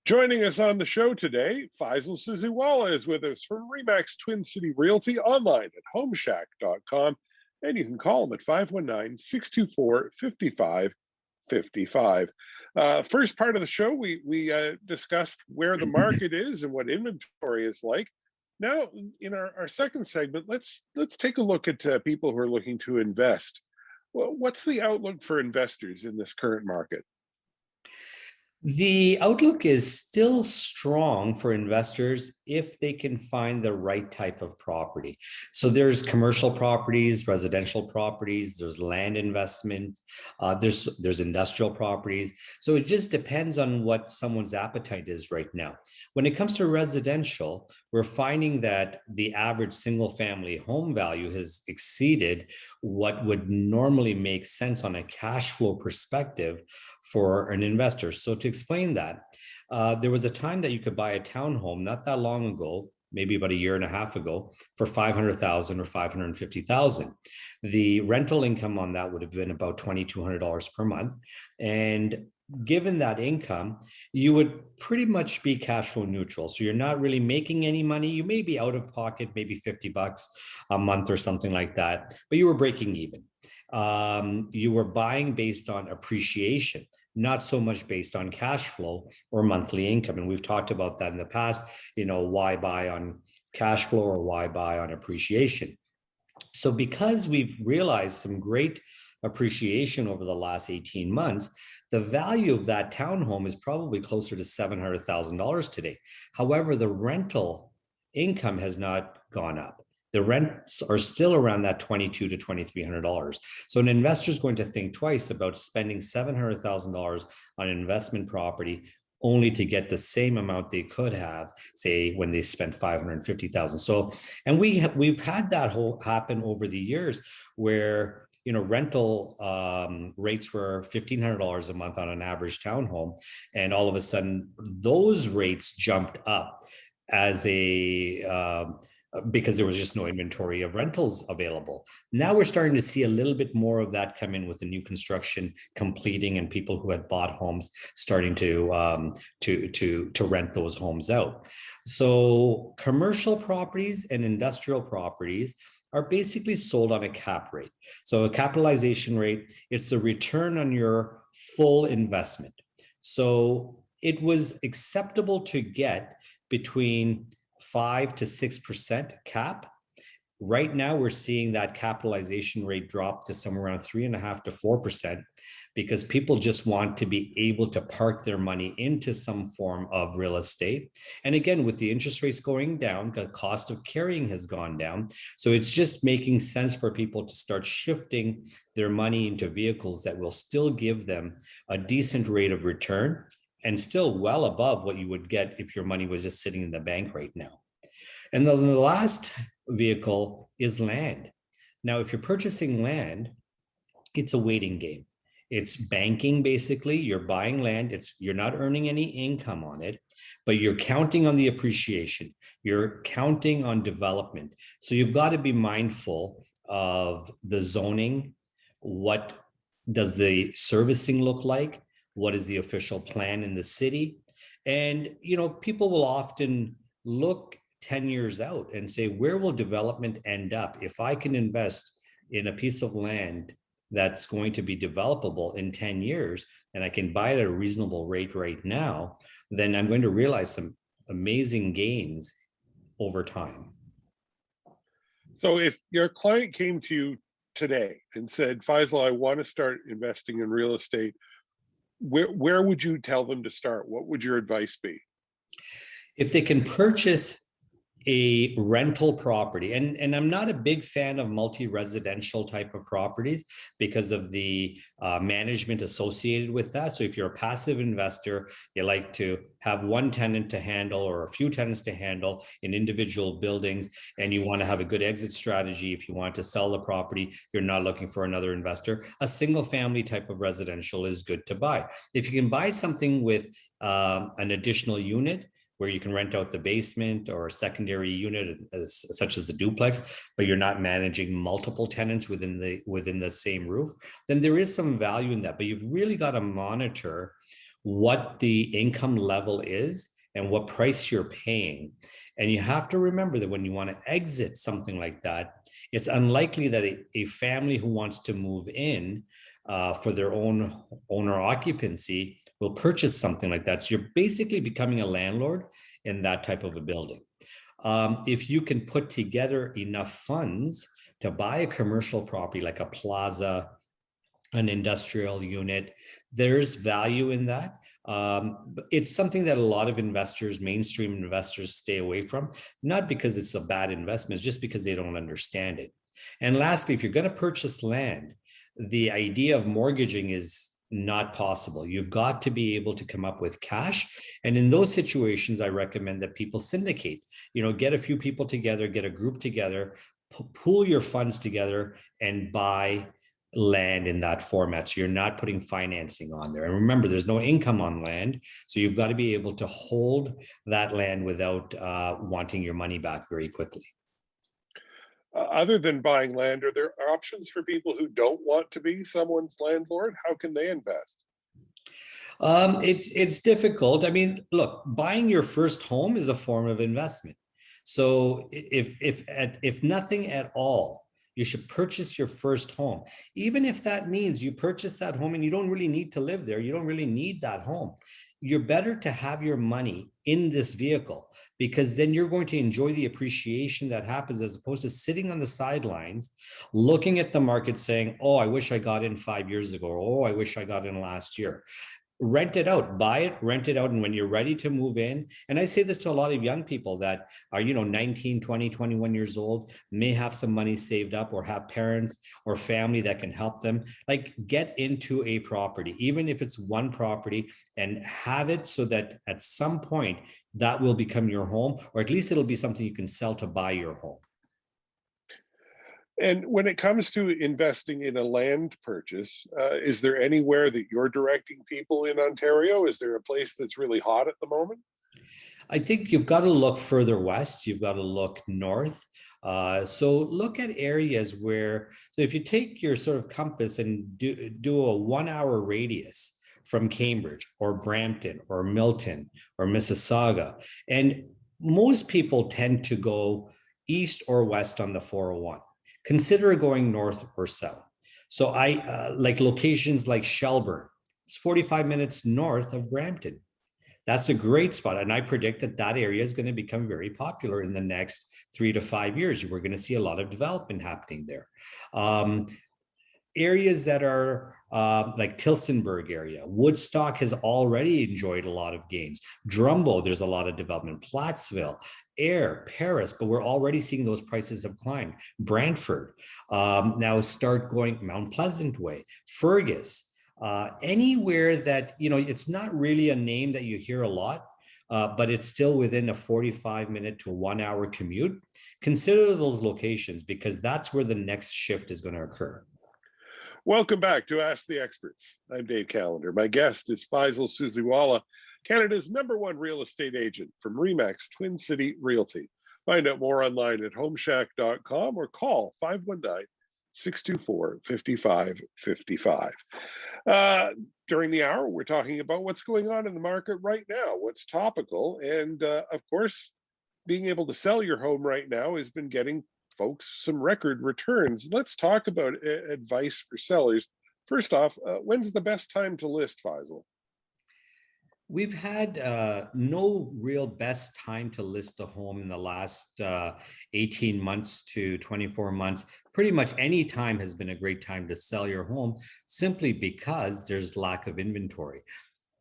Joining us on the show today, Faisal Susiwala is with us from Remax Twin City Realty online at homeshack.com. And you can call him at 519-624-5555. First part of the show, we discussed where the market is and what inventory is like. Now, in our second segment, let's take a look at people who are looking to invest. Well, what's the outlook for investors in this current market? The outlook is still strong for investors if they can find the right type of property. So there's commercial properties, residential properties, there's land investment, there's industrial properties. So it just depends on what someone's appetite is right now. When it comes to residential, we're finding that the average single family home value has exceeded what would normally make sense on a cash flow perspective for an investor. So to explain that, there was a time that you could buy a townhome not that long ago, maybe about a year and a half ago, for $500,000 or $550,000. The rental income on that would have been about $2,200 per month. And given that income, you would pretty much be cash flow neutral. So you're not really making any money. You may be out of pocket, maybe $50 a month or something like that, but you were breaking even. You were buying based on appreciation, not so much based on cash flow or monthly income. And we've talked about that in the past, why buy on cash flow or why buy on appreciation? So because we've realized some great appreciation over the last 18 months, the value of that townhome is probably closer to $700,000 today. However, the rental income has not gone up. The rents are still around that $2,200 to $2,300. So an investor is going to think twice about spending $700,000 on an investment property only to get the same amount they could have, say, when they spent $550,000. So, and we've had that whole happen over the years where rental rates were $1,500 a month on an average townhome, and all of a sudden those rates jumped up as because there was just no inventory of rentals available. Now we're starting to see a little bit more of that come in with the new construction completing and people who had bought homes starting to rent those homes out. So commercial properties and industrial properties are basically sold on a cap rate. So a capitalization rate, it's the return on your full investment. So it was acceptable to get between 5 to 6% cap. Right now, we're seeing that capitalization rate drop to somewhere around 3.5 to 4%, because people just want to be able to park their money into some form of real estate. And again, with the interest rates going down, the cost of carrying has gone down. So it's just making sense for people to start shifting their money into vehicles that will still give them a decent rate of return and still well above what you would get if your money was just sitting in the bank right now. And the last vehicle is land. Now, if you're purchasing land, it's a waiting game. It's banking, basically. You're buying land. You're not earning any income on it, but you're counting on the appreciation. You're counting on development. So you've got to be mindful of the zoning. What does the servicing look like? What is the official plan in the city? And, people will often look 10 years out and say, where will development end up? If I can invest in a piece of land that's going to be developable in 10 years, and I can buy it at a reasonable rate right now, then I'm going to realize some amazing gains over time. So if your client came to you today and said, Faisal, I want to start investing in real estate, where would you tell them to start? What would your advice be? If they can purchase a rental property, and I'm not a big fan of multi-residential type of properties because of the management associated with that. So if you're a passive investor, you like to have one tenant to handle or a few tenants to handle in individual buildings, and you want to have a good exit strategy. If you want to sell the property, you're not looking for another investor. A single family type of residential is good to buy. If you can buy something with an additional unit, where you can rent out the basement or a secondary unit, such as a duplex, but you're not managing multiple tenants within the same roof, then there is some value in that. But you've really got to monitor what the income level is and what price you're paying. And you have to remember that when you want to exit something like that, it's unlikely that a family who wants to move in for their own owner occupancy will purchase something like that. So you're basically becoming a landlord in that type of a building. If you can put together enough funds to buy a commercial property like a plaza, an industrial unit, there's value in that. But it's something that a lot of investors, mainstream investors, stay away from, not because it's a bad investment, it's just because they don't understand it. And lastly, if you're going to purchase land, the idea of mortgaging is not possible. You've got to be able to come up with cash. And in those situations, I recommend that people syndicate, get a few people together, get a group together, pool your funds together and buy land in that format. So you're not putting financing on there. And remember, there's no income on land. So you've got to be able to hold that land without wanting your money back very quickly. Other than buying land, are there options for people who don't want to be someone's landlord? How can they invest? It's difficult. I mean, look, buying your first home is a form of investment. So if nothing at all, you should purchase your first home, even if that means you purchase that home and you don't really need to live there. You don't really need that home. You're better to have your money in this vehicle because then you're going to enjoy the appreciation that happens as opposed to sitting on the sidelines, looking at the market saying, oh, I wish I got in 5 years ago. Or, oh, I wish I got in last year. Rent it out, buy it, rent it out. And when you're ready to move in, and I say this to a lot of young people that are, 19, 20, 21 years old, may have some money saved up or have parents or family that can help them, like get into a property, even if it's one property, and have it so that at some point that will become your home, or at least it'll be something you can sell to buy your home. And when it comes to investing in a land purchase, is there anywhere that you're directing people in Ontario? Is there a place that's really hot at the moment? I think you've got to look further west. You've got to look north. So look at areas where, so if you take your sort of compass and do a 1 hour radius from Cambridge or Brampton or Milton or Mississauga, and most people tend to go east or west on the 401. Consider going north or south. So I like locations like Shelburne. It's 45 minutes north of Brampton. That's a great spot. And I predict that that area is going to become very popular in the next 3 to 5 years. We're going to see a lot of development happening there. Areas that are like Tilsonburg area, Woodstock has already enjoyed a lot of gains. Drumbo, there's a lot of development. Plattsville, Ayr, Paris, but we're already seeing those prices have climbed. Brantford, now start going Mount Pleasant Way, Fergus, anywhere that, it's not really a name that you hear a lot, but it's still within a 45-minute to 1 hour commute. Consider those locations because that's where the next shift is going to occur. Welcome back to Ask the Experts. I'm Dave Callender. My guest is Faisal Susiwala, Canada's #1 real estate agent from Remax Twin City Realty. Find out more online at homeshack.com or call 519-624-5555. During the hour, we're talking about what's going on in the market right now, what's topical, and of course, being able to sell your home right now has been getting folks some record returns. Let's talk about advice for sellers. First off, when's the best time to list, Faisal? We've had no real best time to list a home in the last 18 months to 24 months. Pretty much any time has been a great time to sell your home simply because there's lack of inventory.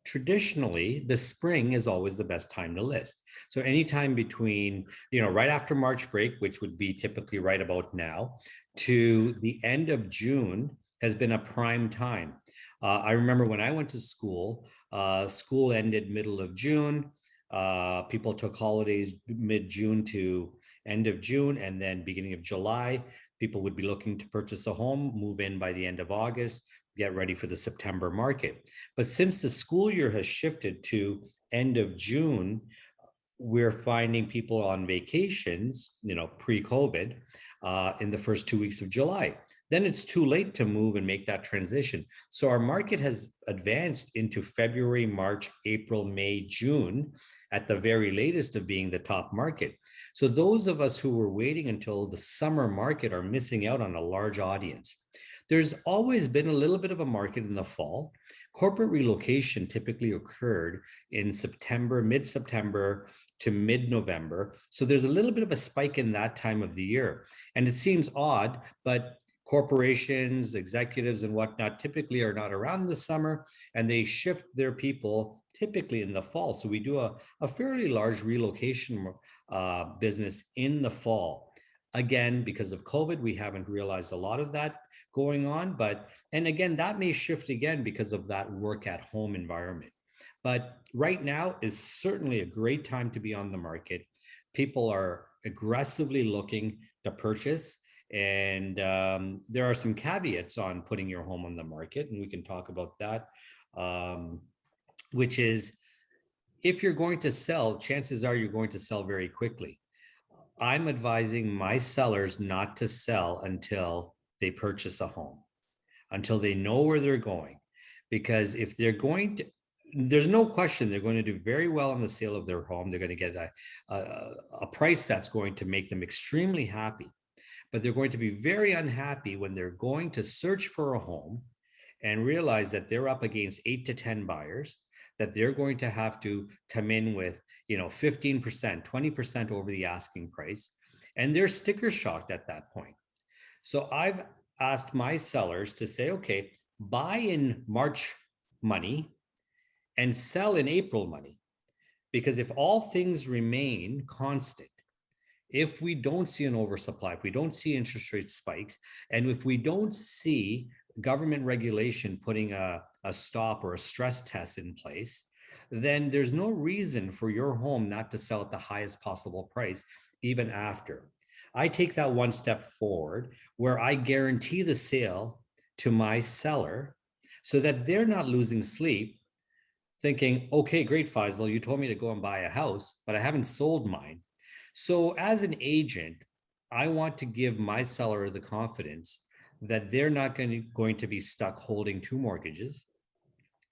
Traditionally, the spring is always the best time to list. So anytime between, right after March break, which would be typically right about now, to the end of June has been a prime time. I remember when I went to school, school ended middle of June. People took holidays mid-June to end of June, and then beginning of July, people would be looking to purchase a home, move in by the end of August, get ready for the September market. But since the school year has shifted to end of June, we're finding people on vacations, pre-COVID, in the first 2 weeks of July. then it's too late to move and make that transition. So our market has advanced into February, March, April, May, June, at the very latest of being the top market. So those of us who were waiting until the summer market are missing out on a large audience. There's always been a little bit of a market in the fall. Corporate relocation typically occurred in September, mid-September to mid-November. So there's a little bit of a spike in that time of the year. And it seems odd, but corporations, executives, and whatnot typically are not around the summer, and they shift their people typically in the fall. So we do a fairly large relocation business in the fall. Again, because of COVID, we haven't realized a lot of that going on, and again, that may shift again because of that work at home environment. But right now is certainly a great time to be on the market. People are aggressively looking to purchase. And there are some caveats on putting your home on the market, and we can talk about that, which is if you're going to sell, chances are you're going to sell very quickly. I'm advising my sellers not to sell until they purchase a home, until they know where they're going. Because if they're going to, there's no question they're going to do very well on the sale of their home. They're going to get a price that's going to make them extremely happy. But they're going to be very unhappy when they're going to search for a home and realize that they're up against 8 to 10 buyers, that they're going to have to come in with, 15%, 20% over the asking price. And they're sticker shocked at that point. So I've asked my sellers to say, okay, buy in March money and sell in April money. Because if all things remain constant, if we don't see an oversupply, if we don't see interest rate spikes, and if we don't see government regulation putting a stop or a stress test in place, then there's no reason for your home not to sell at the highest possible price, even after. I take that one step forward where I guarantee the sale to my seller so that they're not losing sleep thinking, okay, great, Faisal, you told me to go and buy a house, but I haven't sold mine. So as an agent, I want to give my seller the confidence that they're not going to be stuck holding two mortgages.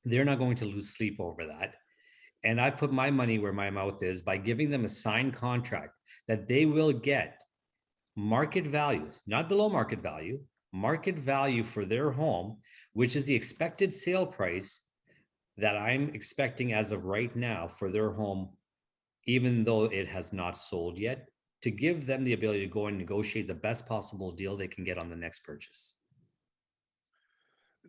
They're not going to lose sleep over that. And I've put my money where my mouth is by giving them a signed contract that they will get market value, not below market value for their home, which is the expected sale price that I'm expecting as of right now for their home, even though it has not sold yet, to give them the ability to go and negotiate the best possible deal they can get on the next purchase.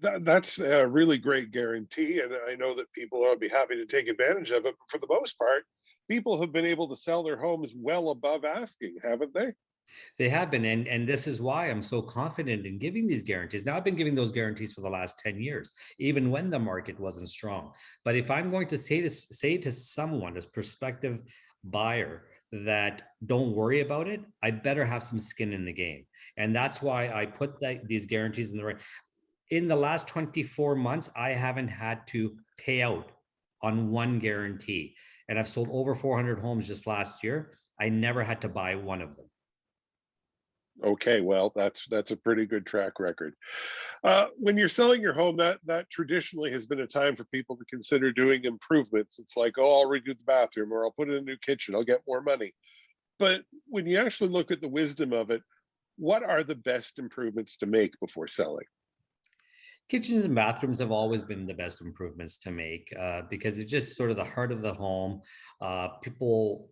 That's a really great guarantee, and I know that people will be happy to take advantage of it. But for the most part, people have been able to sell their homes well above asking, haven't they? They have been, and this is why I'm so confident in giving these guarantees. Now, I've been giving those guarantees for the last 10 years, even when the market wasn't strong. But if I'm going to say to someone, a prospective buyer, that don't worry about it, I better have some skin in the game. And that's why I put these guarantees in the right. In the last 24 months, I haven't had to pay out on one guarantee. And I've sold over 400 homes just last year. I never had to buy one of them. Okay, well, that's a pretty good track record. When you're selling your home, that traditionally has been a time for people to consider doing improvements. It's like, oh, I'll redo the bathroom, or I'll put in a new kitchen, I'll get more money. But when you actually look at the wisdom of it, what are the best improvements to make before selling? Kitchens and bathrooms have always been the best improvements to make because it's just sort of the heart of the home. People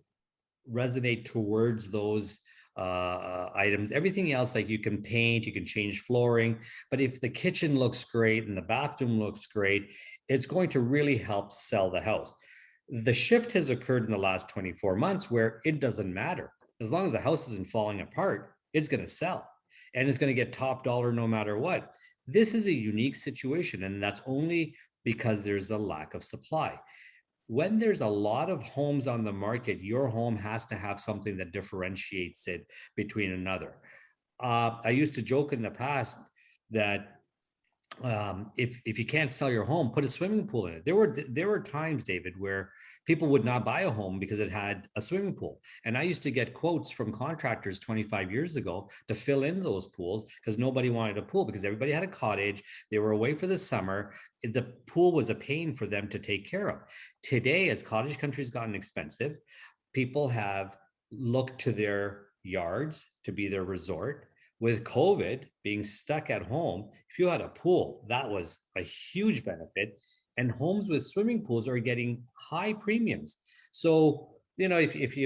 resonate towards those items. Everything else, like you can paint, you can change flooring, but if the kitchen looks great and the bathroom looks great, it's going to really help sell the house. The shift has occurred in the last 24 months where it doesn't matter. As long as the house isn't falling apart, it's going to sell and it's going to get top dollar no matter what. This is a unique situation, and that's only because there's a lack of supply. When there's a lot of homes on the market, your home has to have something that differentiates it between another. I used to joke in the past that if you can't sell your home, put a swimming pool in it. There were times, David, where People would not buy a home because it had a swimming pool. And I used to get quotes from contractors 25 years ago to fill in those pools because nobody wanted a pool because everybody had a cottage. They were away for the summer. The pool was a pain for them to take care of. Today, as cottage country's gotten expensive, people have looked to their yards to be their resort. With COVID being stuck at home, if you had a pool, that was a huge benefit. And homes with swimming pools are getting high premiums. So, if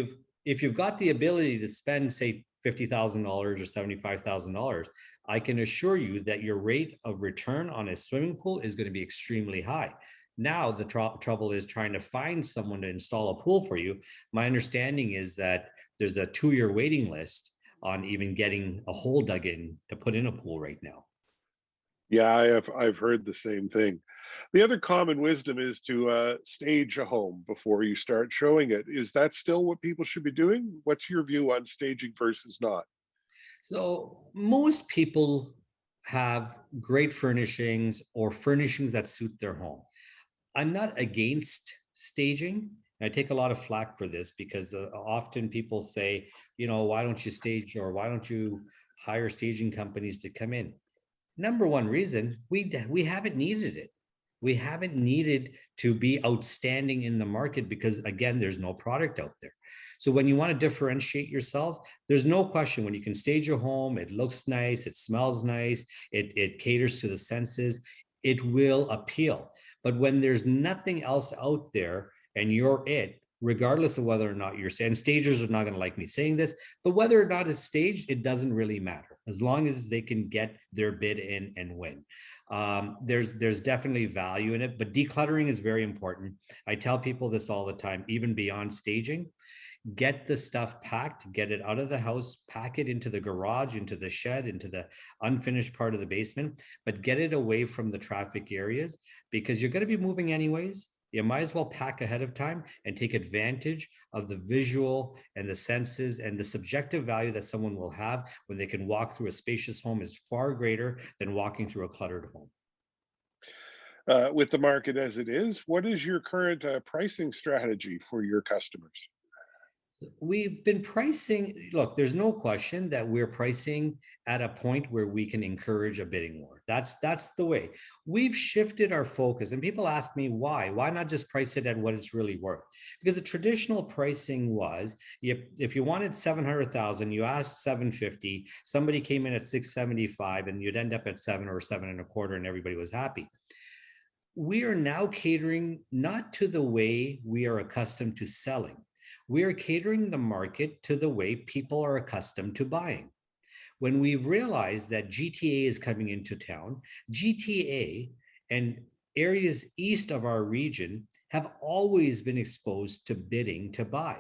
you've got the ability to spend, say, $50,000 or $75,000, I can assure you that your rate of return on a swimming pool is going to be extremely high. Now, the trouble is trying to find someone to install a pool for you. My understanding is that there's a 2-year waiting list on even getting a hole dug in to put in a pool right now. Yeah, I've heard the same thing. The other common wisdom is to stage a home before you start showing it. Is that still what people should be doing? What's your view on staging versus not? So most people have great furnishings or furnishings that suit their home. I'm not against staging. I take a lot of flack for this because often people say, why don't you stage, or why don't you hire staging companies to come in? Number one reason, we haven't needed it. We haven't needed to be outstanding in the market because, again, there's no product out there. So when you want to differentiate yourself, there's no question when you can stage a home, it looks nice, it smells nice, it caters to the senses, it will appeal. But when there's nothing else out there and you're it, regardless of whether or not you're, and stagers are not going to like me saying this, but whether or not it's staged, it doesn't really matter as long as they can get their bid in and win. There's definitely value in it, but decluttering is very important. I tell people this all the time, even beyond staging. Get the stuff packed, get it out of the house, pack it into the garage, into the shed, into the unfinished part of the basement, but get it away from the traffic areas because you're going to be moving anyways. You might as well pack ahead of time and take advantage of the visual and the senses, and the subjective value that someone will have when they can walk through a spacious home is far greater than walking through a cluttered home. With the market as it is, what is your current pricing strategy for your customers? We've been pricing, look, there's no question that we're pricing at a point where we can encourage a bidding war. That's the way. We've shifted our focus, and people ask me why not just price it at what it's really worth? Because the traditional pricing was, if you wanted 700,000, you asked 750, somebody came in at 675, and you'd end up at 7 or 7.25, and everybody was happy. We are now catering not to the way we are accustomed to selling. We are catering the market to the way people are accustomed to buying. When we've realized that GTA is coming into town, GTA and areas east of our region have always been exposed to bidding to buy.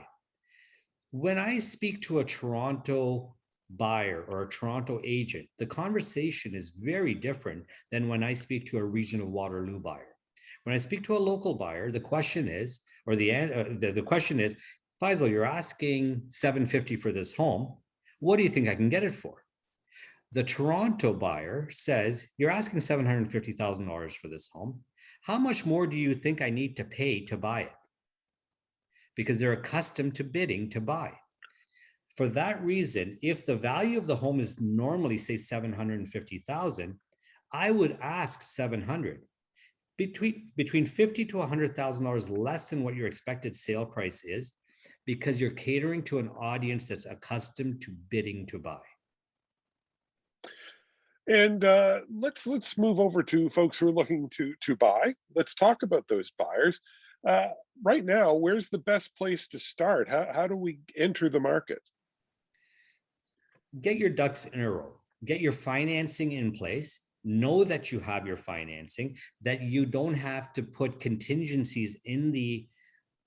When I speak to a Toronto buyer or a Toronto agent, the conversation is very different than when I speak to a regional Waterloo buyer. When I speak to a local buyer, the question is, the question is, Faisal, you're asking $750 for this home. What do you think I can get it for? The Toronto buyer says, you're asking $750,000 for this home. How much more do you think I need to pay to buy it? Because they're accustomed to bidding to buy. For that reason, if the value of the home is normally, say, $750,000, I would ask $700,000. Between $50,000 to $100,000 less than what your expected sale price is, because you're catering to an audience that's accustomed to bidding to buy. And let's move over to folks who are looking to buy. Let's talk about those buyers. Uh, right now, where's the best place to start? How do we enter the market? Get your ducks in a row. Get your financing in place. Know that you have your financing, that you don't have to put contingencies in the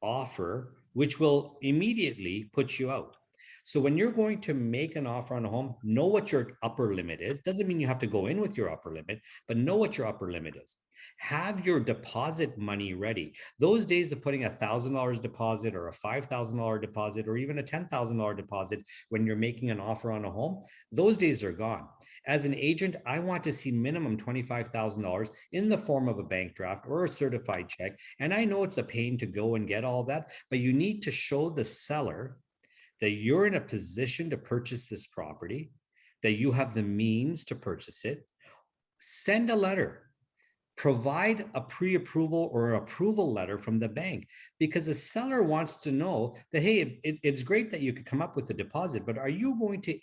offer, which will immediately put you out. So when you're going to make an offer on a home, know what your upper limit is. Doesn't mean you have to go in with your upper limit, but know what your upper limit is. Have your deposit money ready. Those days of putting $1,000 deposit or a $5,000 deposit or even a $10,000 deposit when you're making an offer on a home, those days are gone. As an agent, I want to see minimum $25,000 in the form of a bank draft or a certified check. And I know it's a pain to go and get all that, but you need to show the seller that you're in a position to purchase this property, that you have the means to purchase it. Send a letter, provide a pre-approval or approval letter from the bank, because the seller wants to know that, hey, it's great that you could come up with the deposit, but are you going to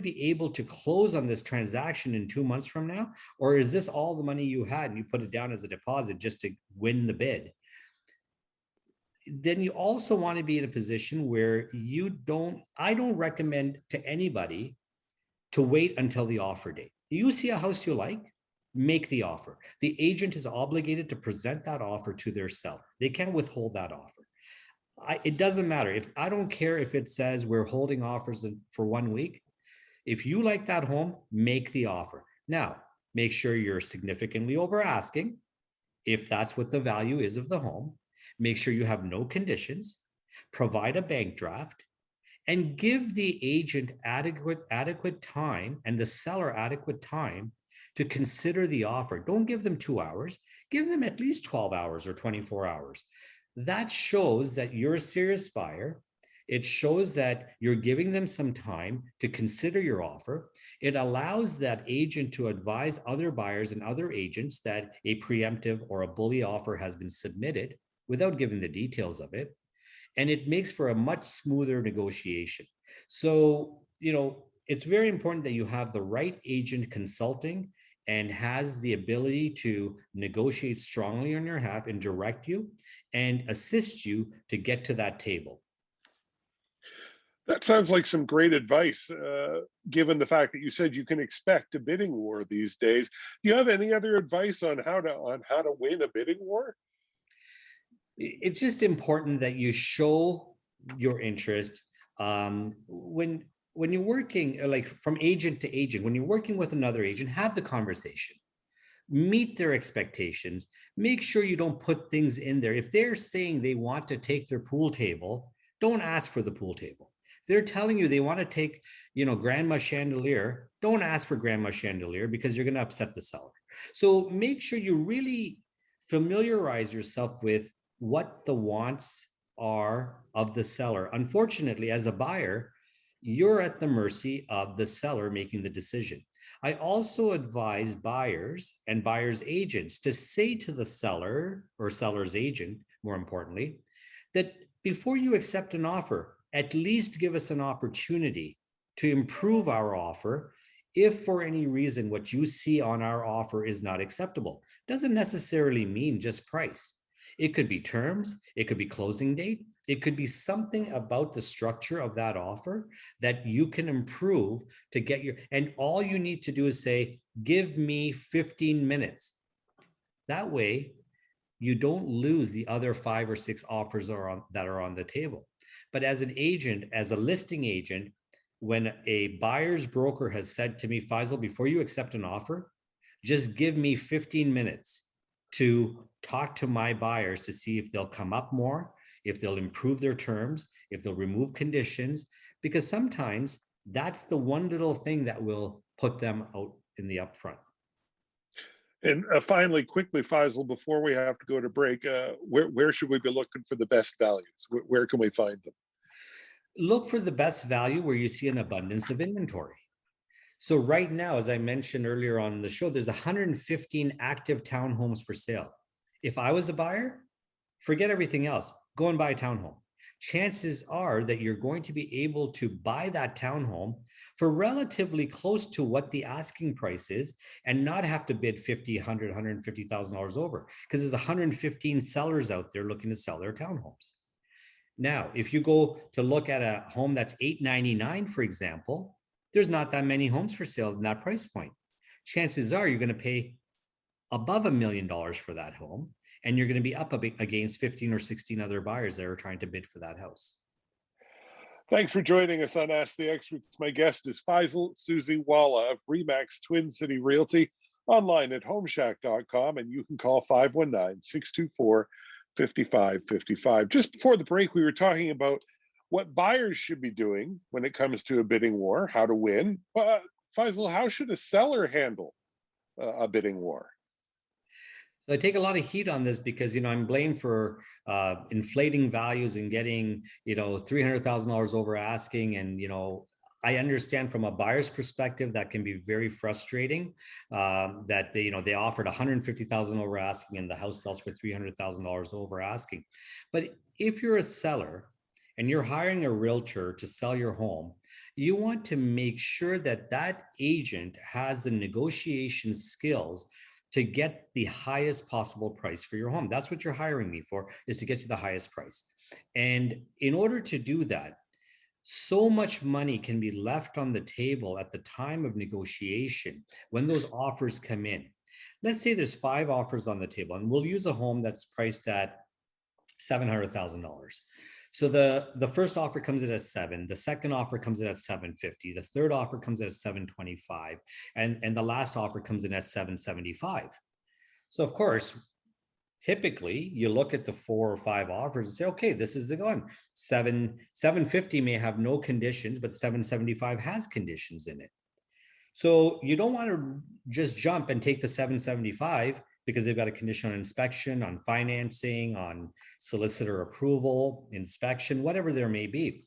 be able to close on this transaction in 2 months from now? Or is this all the money you had and you put it down as a deposit just to win the bid? Then you also want to be in a position where I don't recommend to anybody to wait until the offer date. You see a house you like, make the offer. The agent is obligated to present that offer to their seller. They can't withhold that offer. It doesn't matter. I don't care if it says we're holding offers for 1 week. If you like that home, make the offer. Now, make sure you're significantly over asking, if that's what the value is of the home. Make sure you have no conditions. Provide a bank draft, and give the agent adequate time and the seller adequate time to consider the offer. Don't give them 2 hours, give them at least 12 hours or 24 hours. That shows that you're a serious buyer. It shows that you're giving them some time to consider your offer. It allows that agent to advise other buyers and other agents that a preemptive or a bully offer has been submitted without giving the details of it. And it makes for a much smoother negotiation. So, it's very important that you have the right agent consulting and has the ability to negotiate strongly on your behalf and direct you and assist you to get to that table. That sounds like some great advice, given the fact that you said you can expect a bidding war these days. Do you have any other advice on how to win a bidding war? It's just important that you show your interest. When you're working like from agent to agent, when you're working with another agent, have the conversation, meet their expectations, make sure you don't put things in there. If they're saying they want to take their pool table, don't ask for the pool table. They're telling you they want to take, grandma chandelier, don't ask for grandma chandelier, because you're going to upset the seller. So make sure you really familiarize yourself with what the wants are of the seller. Unfortunately, as a buyer, you're at the mercy of the seller making the decision. I also advise buyers and buyers' agents to say to the seller or seller's agent, more importantly, that before you accept an offer, at least give us an opportunity to improve our offer. If for any reason what you see on our offer is not acceptable, doesn't necessarily mean just price. It could be terms, it could be closing date, it could be something about the structure of that offer that you can improve to get and all you need to do is say, give me 15 minutes. That way, you don't lose the other 5 or 6 offers that are on the table. But as an agent, as a listing agent, when a buyer's broker has said to me, Faisal, before you accept an offer, just give me 15 minutes to talk to my buyers to see if they'll come up more, if they'll improve their terms, if they'll remove conditions, because sometimes that's the one little thing that will put them out in the upfront. And finally, quickly, Faisal, before we have to go to break, where should we be looking for the best values? Where can we find them? Look for the best value where you see an abundance of inventory. So right now, as I mentioned earlier on the show, there's 115 active townhomes for sale. If I was a buyer, forget everything else, go and buy a townhome. Chances are that you're going to be able to buy that townhome for relatively close to what the asking price is and not have to bid $50,000, $100,000, $150,000 over, because there's 115 sellers out there looking to sell their townhomes. Now, if you go to look at a home that's $899, for example, there's not that many homes for sale in that price point. Chances are you're going to pay above $1 million for that home, and you're going to be up against 15 or 16 other buyers that are trying to bid for that house. Thanks for joining us on Ask the Experts. My guest is Faisal Susiwala of Remax Twin City Realty, online at homeshack.com, and you can call 519-624-5555. Just before the break, we were talking about what buyers should be doing when it comes to a bidding war, how to win. Faisal, how should a seller handle a bidding war? So I take a lot of heat on this because I'm blamed for inflating values and getting $300,000 over asking, and I understand from a buyer's perspective that can be very frustrating. That they offered 150,000 over asking and the house sells for $300,000 over asking. But if you're a seller and you're hiring a realtor to sell your home, you want to make sure that that agent has the negotiation skills to get the highest possible price for your home. That's what you're hiring me for, is to get you the highest price. And in order to do that, so much money can be left on the table at the time of negotiation when those offers come in. Let's say there's 5 offers on the table, and we'll use a home that's priced at $700,000. So the first offer comes in at 7, the second offer comes in at 750, the third offer comes in at 725, and the last offer comes in at 775. So of course, typically you look at the 4 or 5 offers and say, okay, this is the one. 750 may have no conditions, but 775 has conditions in it. So you don't want to just jump and take the 775 because they've got a condition on inspection, on financing, on solicitor approval, inspection, whatever there may be.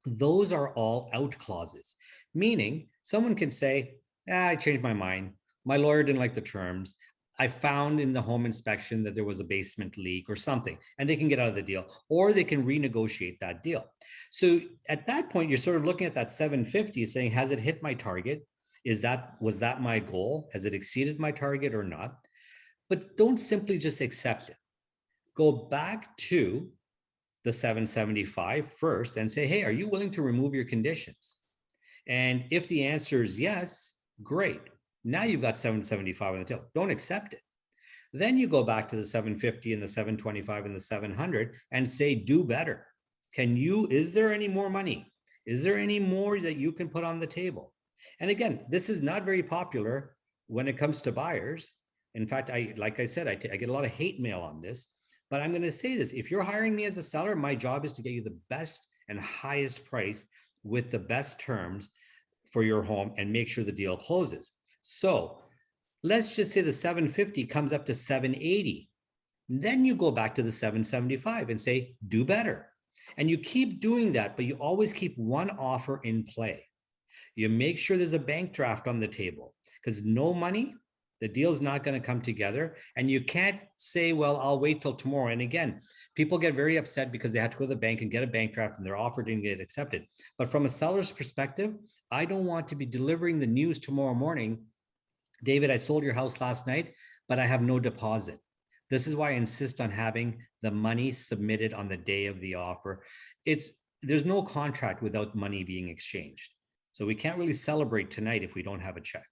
Those are all out clauses, meaning someone can say, I changed my mind. My lawyer didn't like the terms. I found in the home inspection that there was a basement leak or something, and they can get out of the deal, or they can renegotiate that deal. So at that point, you're sort of looking at that 750 saying, has it hit my target? Was that my goal? Has it exceeded my target or not? But don't simply just accept it. Go back to the 775 first and say, hey, are you willing to remove your conditions? And if the answer is yes, great. Now you've got 775 on the table. Don't accept it. Then you go back to the 750 and the 725 and the 700 and say, do better. Is there any more money? Is there any more that you can put on the table? And again, this is not very popular when it comes to buyers. In fact, like I said, I get a lot of hate mail on this, but I'm going to say this. If you're hiring me as a seller, my job is to get you the best and highest price with the best terms for your home and make sure the deal closes. So let's just say the 750 comes up to 780. Then you go back to the 775 and say, do better. And you keep doing that, but you always keep one offer in play. You make sure there's a bank draft on the table, because no money, the deal's not going to come together. And you can't say, well, I'll wait till tomorrow. And again, people get very upset because they have to go to the bank and get a bank draft and their offer didn't get accepted. But from a seller's perspective, I don't want to be delivering the news tomorrow morning. David, I sold your house last night, but I have no deposit. This is why I insist on having the money submitted on the day of the offer. There's no contract without money being exchanged. So we can't really celebrate tonight if we don't have a check.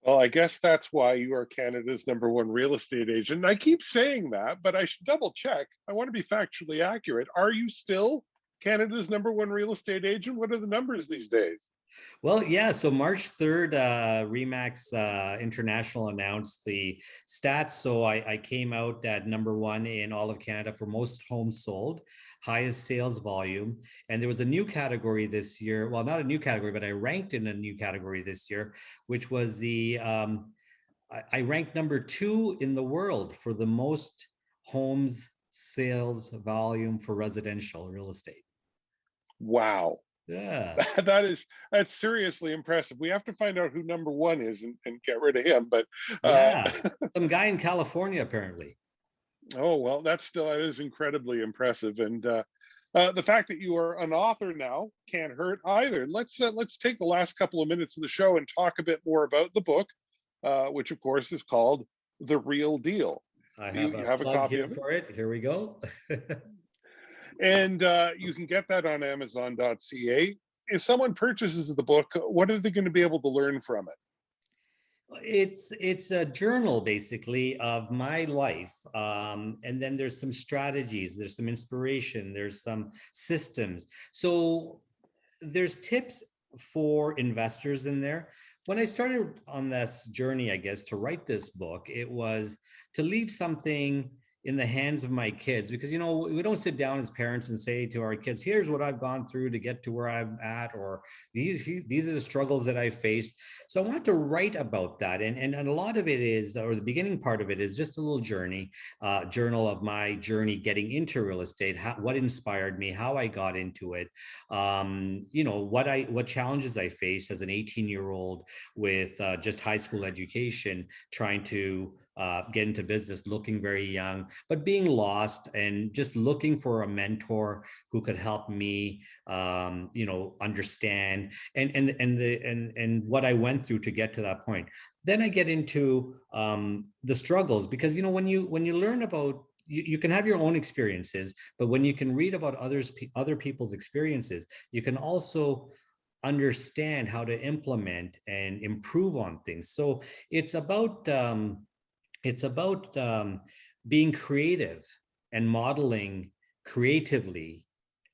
Well, I guess that's why you are Canada's #1 real estate agent. And I keep saying that, but I should double check. I want to be factually accurate. Are you still Canada's #1 real estate agent? What are the numbers these days? Well, yeah. So March 3rd, Remax International announced the stats. So I came out at #1 in all of Canada for most homes sold, highest sales volume. And there was a new category this year. Well, not a new category, but I ranked in a new category this year, which was I ranked #2 in the world for the most homes sales volume for residential real estate. Wow. Yeah. That's seriously impressive. We have to find out who #1 is and get rid of him. But Yeah. Some guy in California, apparently. oh well, that is incredibly impressive. And the fact that you are an author now can't hurt either. Let's take the last couple of minutes of the show and talk a bit more about the book, which of course is called The Real Deal. I You, have you a have a plug copy here of it, for it. Here we go. and you can get that on Amazon.ca. If someone purchases the book, what are they going to be able to learn from it? It's a journal basically of my life, and then there's some strategies, there's some inspiration, there's some systems. So there's tips for investors in there. When I started on this journey, I guess, to write this book, it was to leave something in the hands of my kids, because we don't sit down as parents and say to our kids, here's what I've gone through to get to where I'm at, or these are the struggles that I faced. So I want to write about that, and a lot of it is, or the beginning part of it is just a little journal of my journey getting into real estate, what inspired me, how I got into it, what challenges I faced as an 18-year-old with just high school education, trying to get into business, looking very young, but being lost and just looking for a mentor who could help me, understand and what I went through to get to that point. Then I get into the struggles, because when you learn about, you can have your own experiences, but when you can read about other people's experiences, you can also understand how to implement and improve on things. So it's about being creative and modeling creatively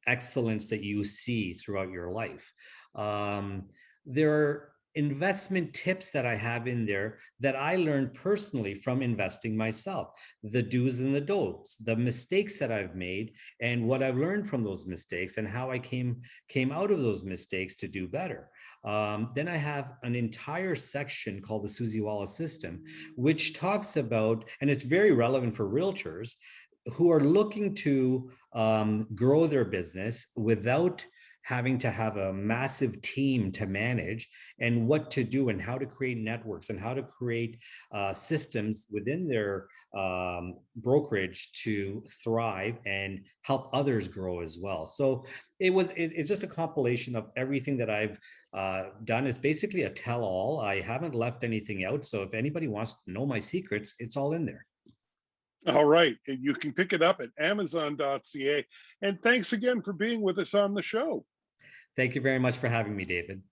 excellence that you see throughout your life. There are investment tips that I have in there that I learned personally from investing myself, the do's and the don'ts, the mistakes that I've made, and what I've learned from those mistakes, and how I came out of those mistakes to do better. Then I have an entire section called the Susiwala system, which talks about, and it's very relevant for realtors who are looking to grow their business without having to have a massive team to manage, and what to do and how to create networks and how to create systems within their brokerage to thrive and help others grow as well. So it's just a compilation of everything that I've done. It's basically a tell-all. I haven't left anything out. So if anybody wants to know my secrets, it's all in there. All right. And you can pick it up at amazon.ca. And thanks again for being with us on the show. Thank you very much for having me, David.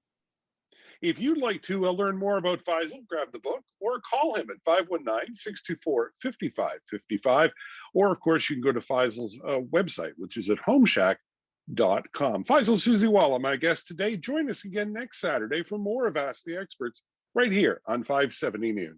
If you'd like to learn more about Faisal, grab the book or call him at 519-624-5555. Or, of course, you can go to Faisal's website, which is at homeshack.com. Faisal Susiwala, my guest today. Join us again next Saturday for more of Ask the Experts right here on 570 News.